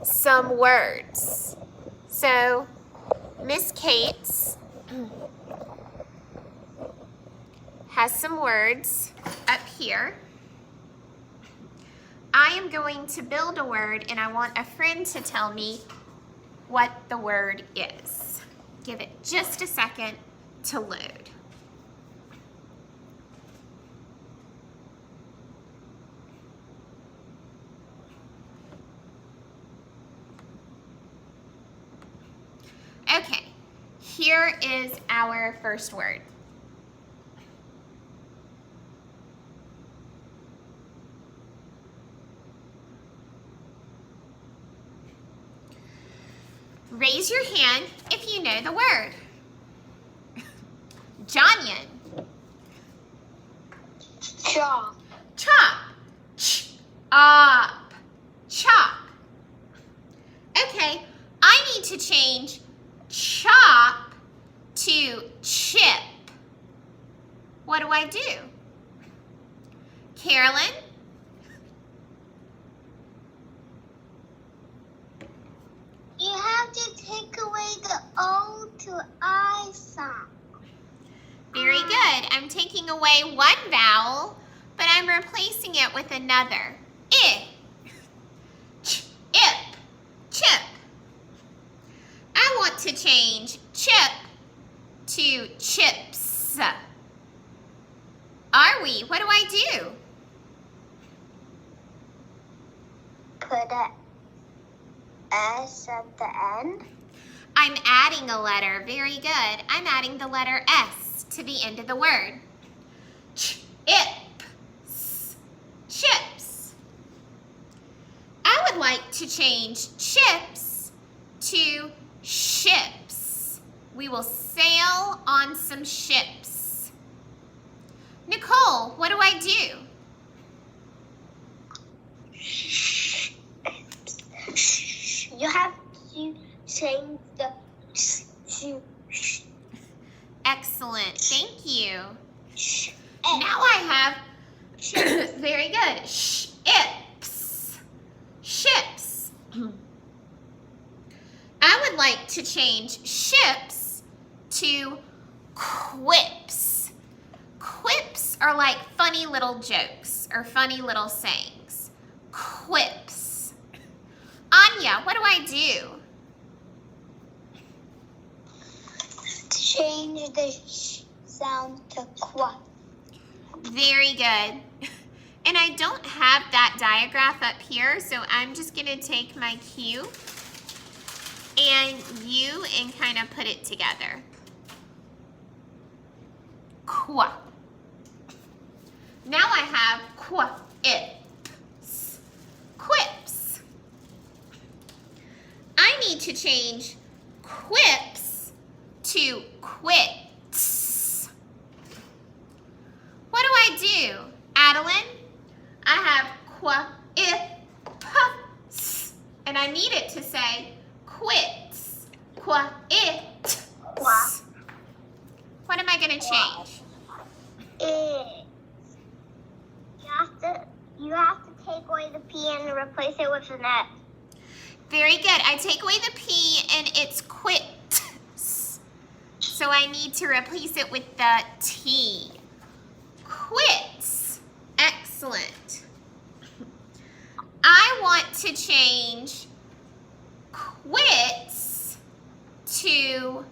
some words. So Miss Kate's has some words up here. I am going to build a word and I want a friend to tell me what the word is. Give it just a second to load. Okay, here is our first word. Raise your hand if you know the word. Jonyan. Chop. Chop. Ch-op. Chop. Okay, I need to change chop to chip. What do I do? Carolyn? You have to take away the O to I sound. Very good. I'm taking away one vowel, but I'm replacing it with another. I. Ip. Chip. I want to change chip to chips. Are we? What do I do? Put a S at the end. I'm adding a letter. Very good. I'm adding the letter S to the end of the word. Chips. Chips. I would like to change chips to ships. We will sail on some ships. Nicole, what do I do? You have to change the to Excellent. Thank you. Now I have, very good, ships. Ships. I would like to change ships to quips. Quips are like funny little jokes or funny little sayings. Quips. Anya, what do I do? change the sound to qua. Very good. And I don't have that diagraph up here, so I'm just going to take my Q and U and kind of put it together. Qua. Now I have quips. Quips. I need to change quips to quits. What do I do? Adeline, I have quips, and I need it to say quits. Quits. What am I going to change? You have to take away the P and replace it with an S. Very good. I take away the P and it's quits. So I need to replace it with the T. Quits. Excellent. I want to change quits to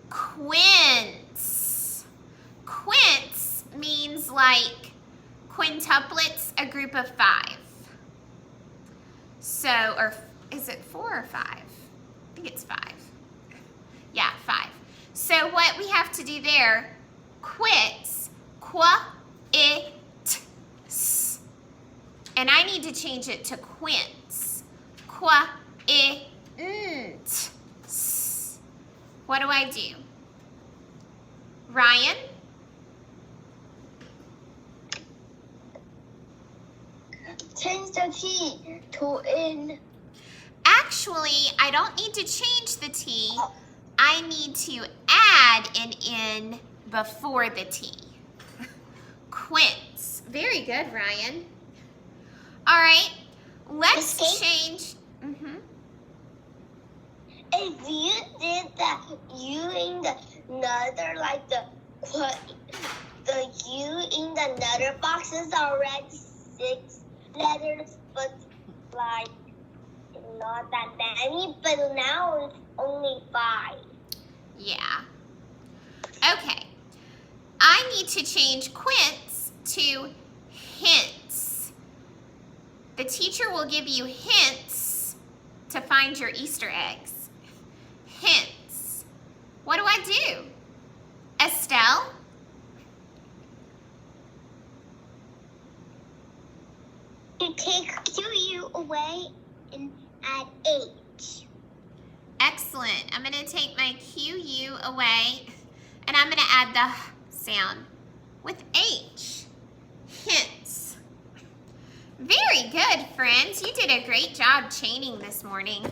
quints. Quints means like quintuplets, a group of 5. So, or is it 4 or 5? I think it's 5. Yeah, 5. So what we have to do there, quits, qua-it-s. And I need to change it to quints. Qua-it-s. What do I do? Ryan? Change the T to in. Actually, I don't need to change the T. I need to add an N before the T. Quints. Very good, Ryan. All right. Let's Mistake? change. Mm-hmm. If you did that U in the another, like the U in the another box is already 6 letters, but like not that many. But now it's only 5. Yeah. Okay. I need to change quints to hints. The teacher will give you hints to find your Easter eggs. Hints. What do I do? Estelle? You take QU away and add H. Excellent. I'm going to take my QU away and I'm going to add the sound with H. Hints. Very good, friends. You did a great job chaining this morning.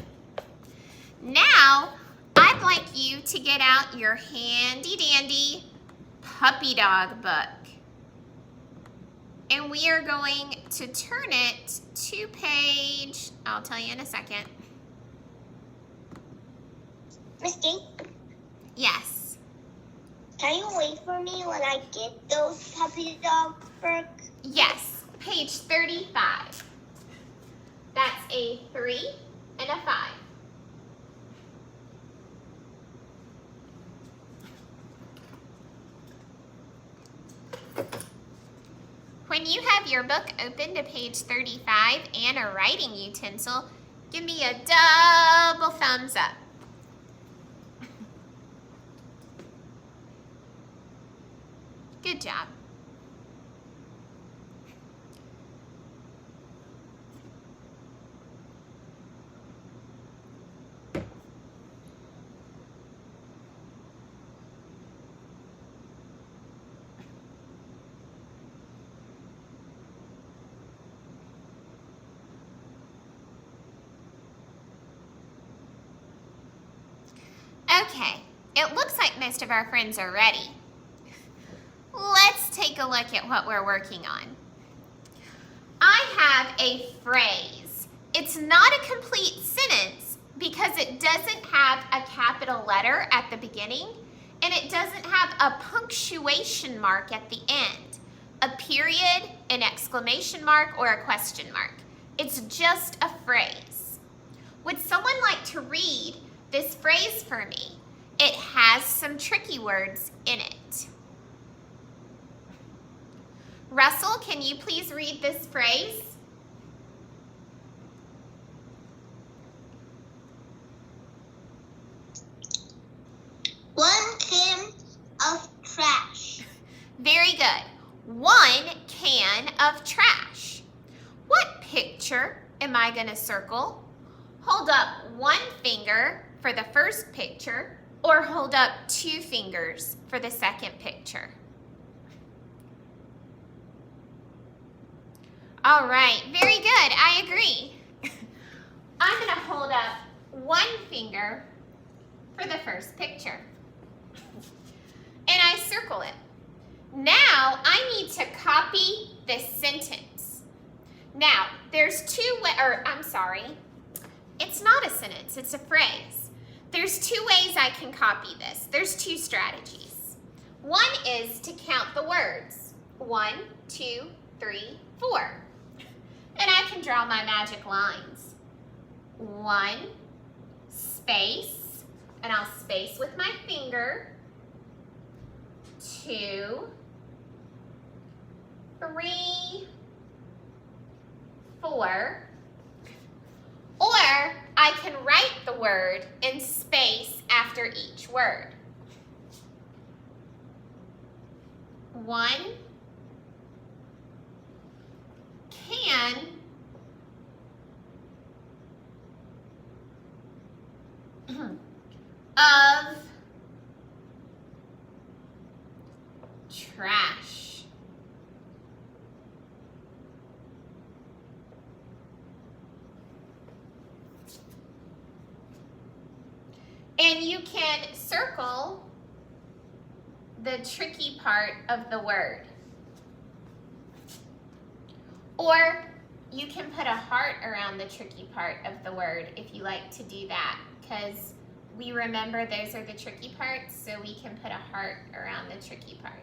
Now, I'd like you to get out your handy dandy puppy dog book. And we are going to turn it to page, I'll tell you in a second. Mistake? Yes. Can you wait for me when I get those puppy dog book? Yes, page 35. That's a 3 and a 5. When you have your book open to page 35 and a writing utensil, give me a double thumbs up. Good job. Okay, it looks like most of our friends are ready. Let's take a look at what we're working on. I have a phrase. It's not a complete sentence because it doesn't have a capital letter at the beginning and it doesn't have a punctuation mark at the end, a period, an exclamation mark, or a question mark. It's just a phrase. Would someone like to read this phrase for me? It has some tricky words in it. Russell, can you please read this phrase? One can of trash. Very good. 1 can of trash. What picture am I going to circle? Hold up 1 finger for the first picture or hold up 2 fingers for the second picture. All right, very good. I agree. I'm going to hold up 1 finger for the first picture. And I circle it. Now I need to copy this sentence. Now, there's it's not a sentence, it's a phrase. There's 2 ways I can copy this. There's 2 strategies. One is to count the words. 1, 2, 3, 4. And I can draw my magic lines. 1, space, and I'll space with my finger. 2, 3, 4. Or I can write the word in space after each word. 1 can of trash. And you can circle the tricky part of the word. Or You can put a heart around the tricky part of the word if you like to do that, because we remember those are the tricky parts, so we can put a heart around the tricky part.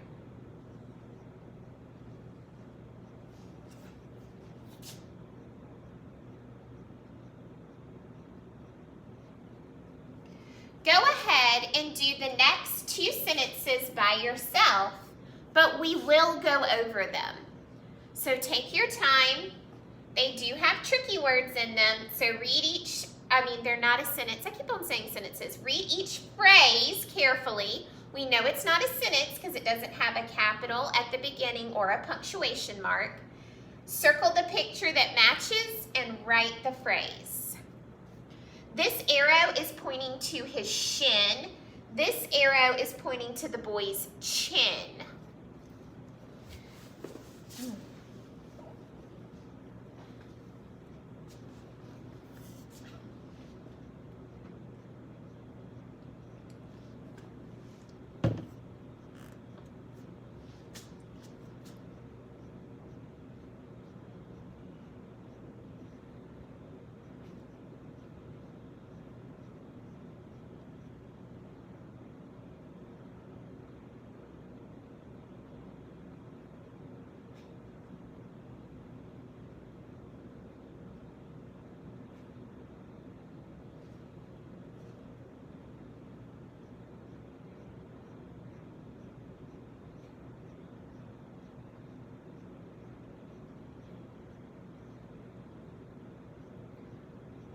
Go ahead and do the next 2 sentences by yourself, but we will go over them. So take your time. They do have tricky words in them, so read each, they're not a sentence. I keep on saying sentences. Read each phrase carefully. We know it's not a sentence because it doesn't have a capital at the beginning or a punctuation mark. Circle the picture that matches and write the phrase. This arrow is pointing to his shin. This arrow is pointing to the boy's chin.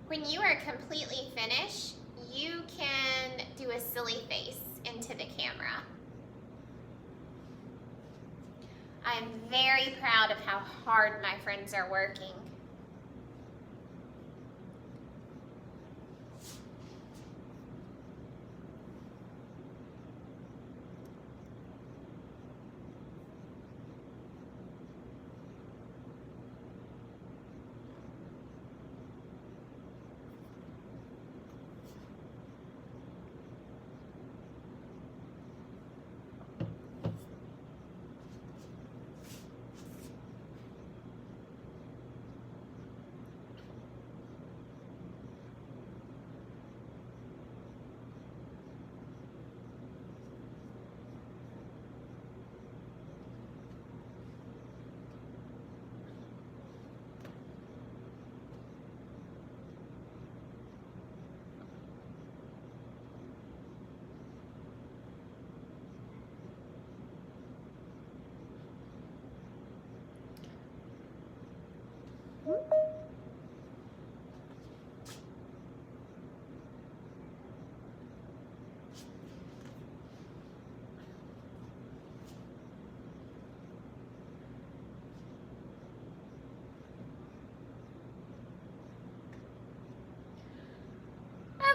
When you are completely finished, you can do a silly face into the camera. I'm very proud of how hard my friends are working.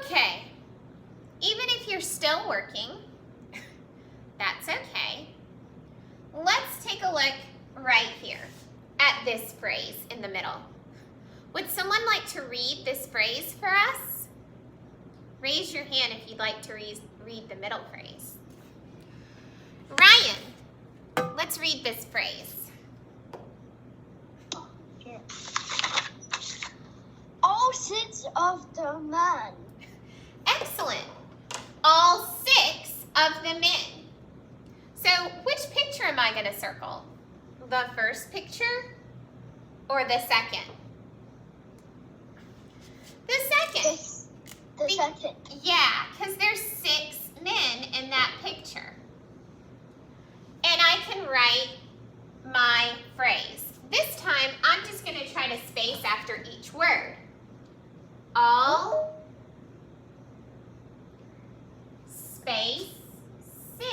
Okay, even if you're still working, that's okay. Let's take a look right here at this phrase in the middle. Would someone like to read this phrase for us? Raise your hand if you'd like to read the middle phrase. Ryan, let's read this phrase. All 6 of the men. Excellent. All 6 of the men. So which picture am I going to circle? The first picture or the second? The second. The second. Yeah, because there's 6 men in that picture. And I can write my phrase. This time, I'm just going to try to space after each word. All space 6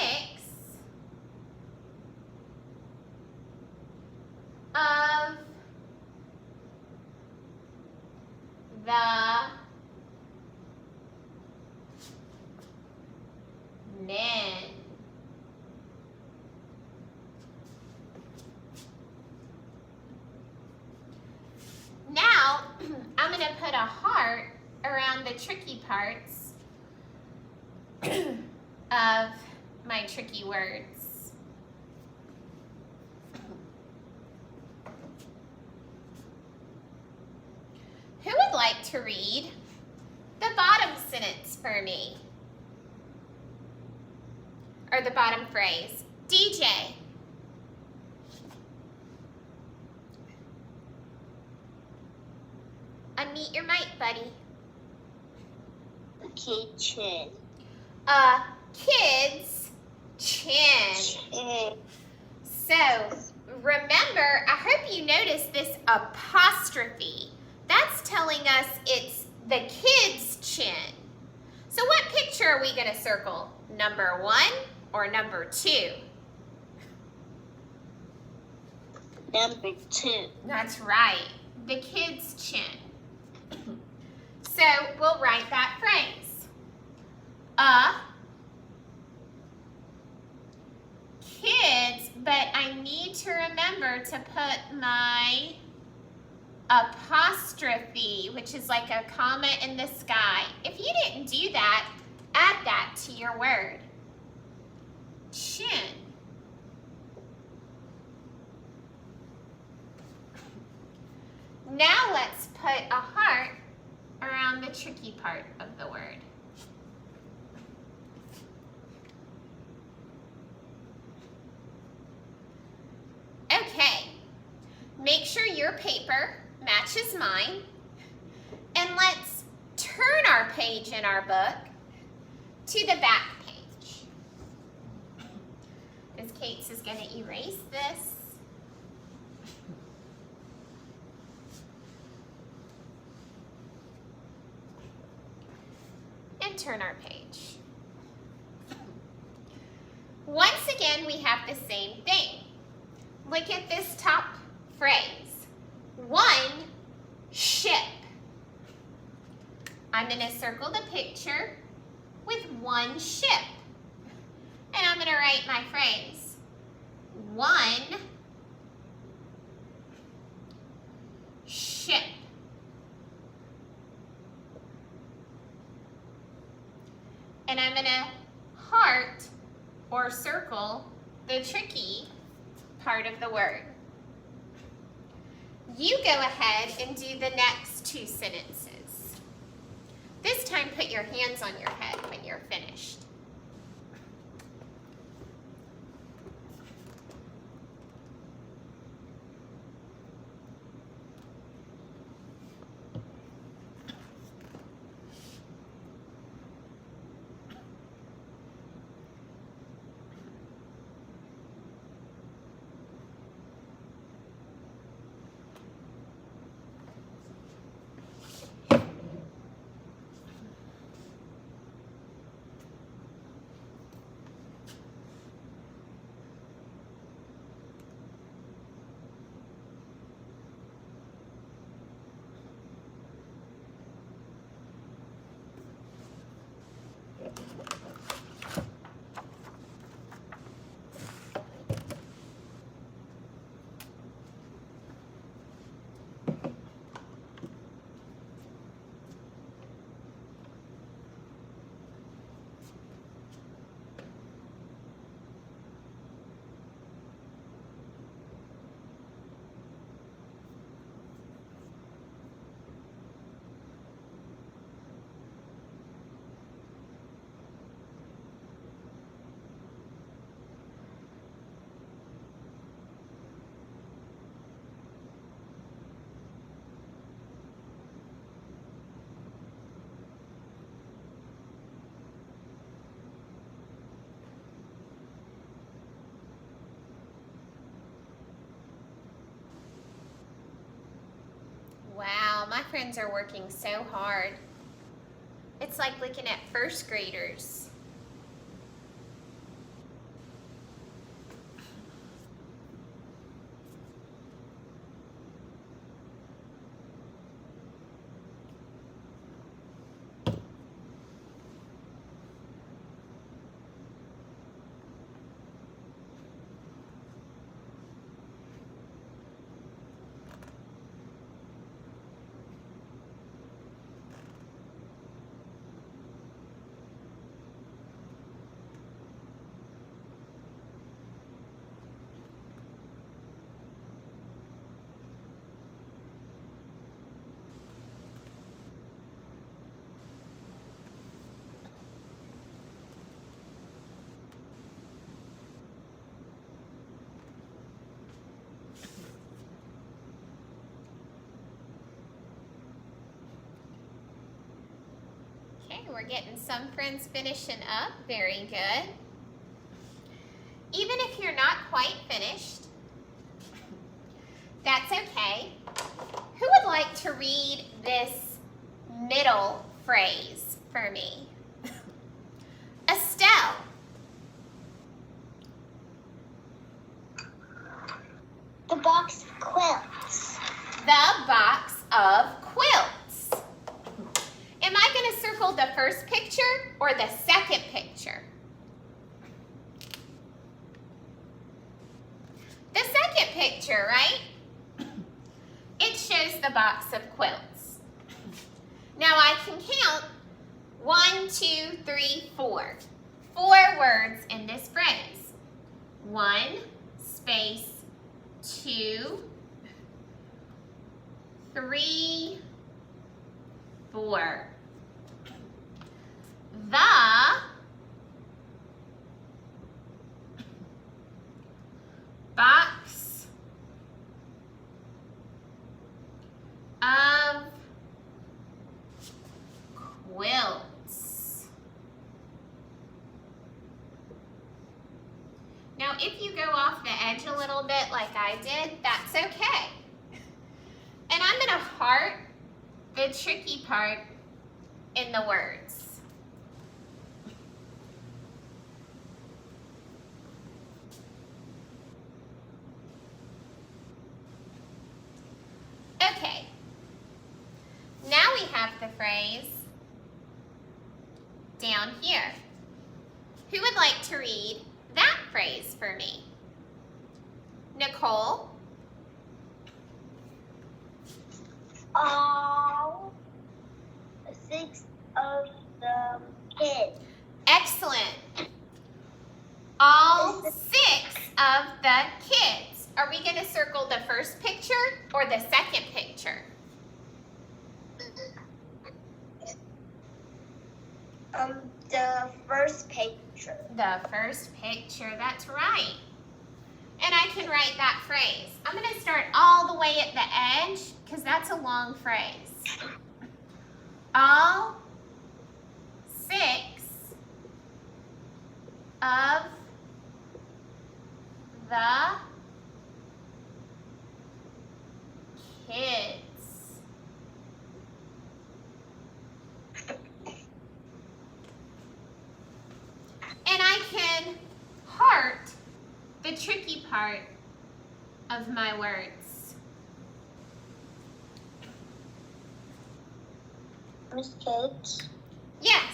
of the men. Now, I'm going to put a heart around the tricky parts of my tricky words. like to read the bottom sentence for me? Or the bottom phrase? DJ. Unmute your mic, buddy. Kitchen. A kid's chin. So, remember, I hope you noticed this apostrophe. That's telling us it's the kid's chin. So what picture are we going to circle? Number 1 or number 2? Number 2. That's right, the kid's chin. So we'll write that phrase. Kids, but I need to remember to put my apostrophe, which is like a comma in the sky. If you didn't do that, add that to your word. Chin. Now let's put a heart around the tricky part of the word. Okay, make sure your paper matches mine, and let's turn our page in our book to the back page. Ms. Cates is going to erase this. And turn our page. Once again, we have the same thing. Look at this top phrase. 1 ship. I'm going to circle the picture with 1 ship. And I'm going to write my phrase. 1 ship. And I'm going to heart or circle the tricky part of the word. You go ahead and do the next 2 sentences. This time put your hands on your head when you're finished. Wow, my friends are working so hard. It's like looking at first graders. we're getting some friends finishing up. Very good. Even if you're not quite finished, that's okay. Who would like to read this middle phrase for me? Estelle. The box of quilts. The box of quilts. Am I going to circle the first picture or the second picture? The second picture, right? It shows the box of quilts. Now I can count 1, 2, 3, 4. 4 words in this phrase. 1 space 2, 3, 4. The box of quilts. Now, if you go off the edge a little bit like I did, that's okay. And I'm going to heart the tricky part in the words. Okay. Now we have the phrase down here. Who would like to read that phrase for me? Nicole? All 6 of the kids. Excellent. All 6 of the kids. Are we going to circle the first picture or the second picture? The first picture. The first picture, that's right. And I can write that phrase. I'm going to start all the way at the edge because that's a long phrase. All 6 of the kids. And I can heart the tricky part of my words. Miss Kate, Yes.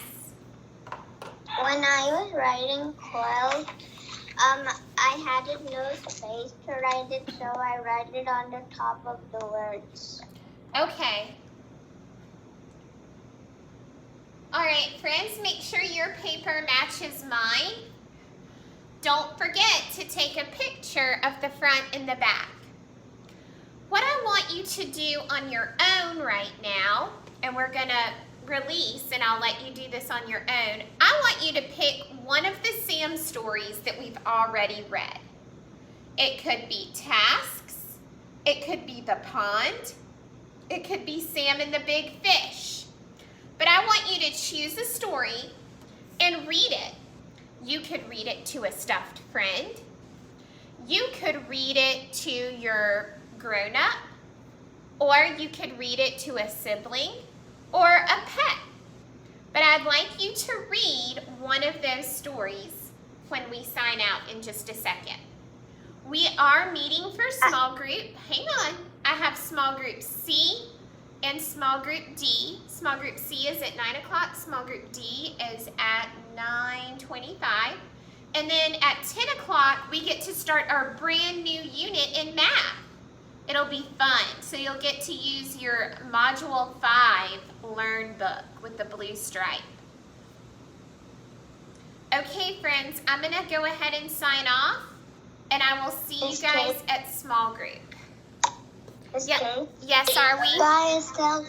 when I was writing quilt, I had no space to write it, so I write it on the top of the words. Okay. All right, friends, make sure your paper matches mine. Don't forget to take a picture of the front and the back. What I want you to do on your own right now, and we're going to release, and I'll let you do this on your own, I want you to pick one of the Sam stories that we've already read. It could be Tasks. It could be The Pond. It could be Sam and the Big Fish. But I want you to choose a story and read it. You could read it to a stuffed friend. You could read it to your grown-up, or you could read it to a sibling or a pet. But I'd like you to read one of those stories when we sign out in just a second. We are meeting for small group. Hang on. I have small group C and small group D. Small group C is at 9 o'clock. Small group D is at 9:25. And then at 10 o'clock, we get to start our brand new unit in math. It'll be fun. So you'll get to use your Module 5 Learn book with the blue stripe. Okay, friends, I'm going to go ahead and sign off, and I will see you guys at small group. Miss Yep. Kate? Yes, are we? Bye, Estelle.